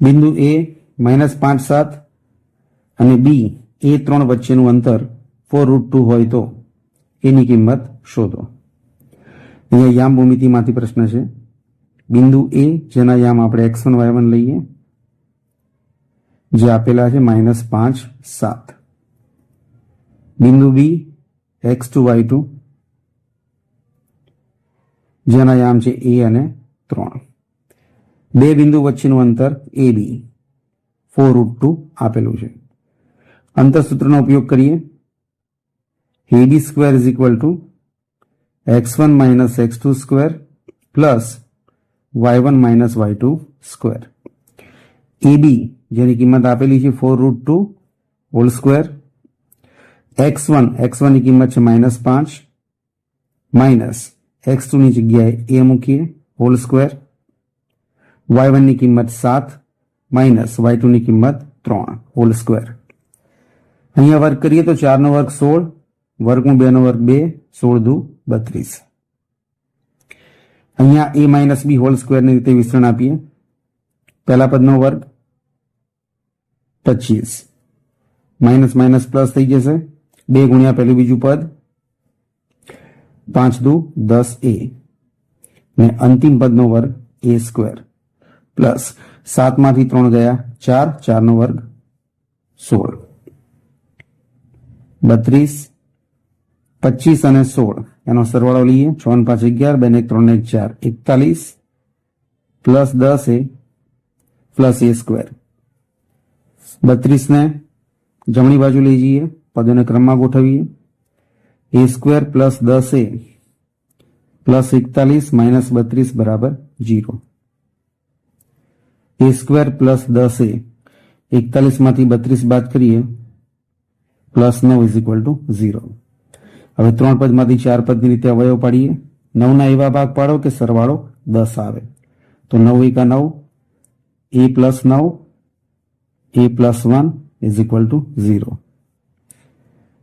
બિંદુ એ -5 7 અને બી A3 વચ્ચેનું અંતર 4√2 હોય તો એની કિંમત શોધો. અહીંયા યામ ભૂમિતિમાંથી પ્રશ્ન છે. બિંદુ એ જેના યામ આપણે x1 y1 લઈએ જે આપેલા છે -5 7. બિંદુ બી x2 y2 જેના યામ છે a અને 3. બે બિંદુ વચ્ચેનું અંતર AB 4√2 આપેલું છે. અંતરસૂત્રનો ઉપયોગ કરીએ. AB² = x1 - x2² plus y1 - y2². AB જેની કિંમત આપેલી છે 4√2 હોલ સ્ક્વેર. x1 ની કિંમત છે -5 માઇનસ x2 ની જગ્યાએ a મૂકીએ હોલ સ્ક્વેર. y1 ની કિંમત 7 માઇનસ y2 ની કિંમત 3 હોલ સ્ક્વેર. અહીંયા વર્ગ કરીએ તો 4 નો વર્ગ 16, વર્ગમૂળ 2 નો વર્ગ 2, 16 દુ 32. અહીંયા a - b હોલ સ્ક્વેરની રીતે વિસ્તરણ આપીએ. પહેલા પદનો વર્ગ 25 માઇનસ માઇનસ પ્લસ થઈ જશે. 2 ગુણ્યા પહેલું બીજું પદ 5 દુ 10a ને અંતિમ પદનો વર્ગ a² પ્લસ 7 માંથી 3 ગયા 4, 4 નો વર્ગ 16. 32 25 અને 16 એનો સરવાળો લઈએ. 6 ને 5 11, 2 ને 1 3 ને 1 4 41 પ્લસ 10a પ્લસ a². 32 ને જમણી બાજુ લઈ જઈએ, પદોને ક્રમમાં ગોઠવીએ. a² plus 10a plus 41 minus 32 બરાબર 0. a² પ્લસ 10a 41 માંથી 32 બાદ કરીએ પ્લસ 9 = 0. હવે 3 પદમાંથી 4 પદની રીતે અવયવ પાડીએ. 9 ના એવા ભાગ પાડો કે સરવાળો 10 આવે. તો 9 × 9 a પ્લસ 9 a પ્લસ 1 = 0.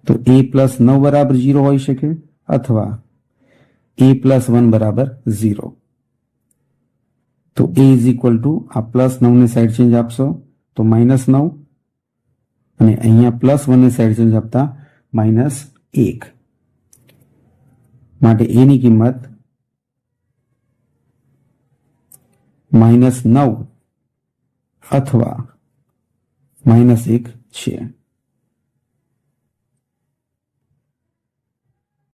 તો a પ્લસ 9 બરાબર 0 હોઈ શકે અથવા a પ્લસ 1 બરાબર 0. તો a આ પ્લસ 9 ની સાઈડ ચેન્જ આપશો તો -9 અને અહીંયા પ્લસ 1 ની સાઈડ ચેન્જ આપતા -1. માટે a ની કિંમત -9 અથવા -1 છે.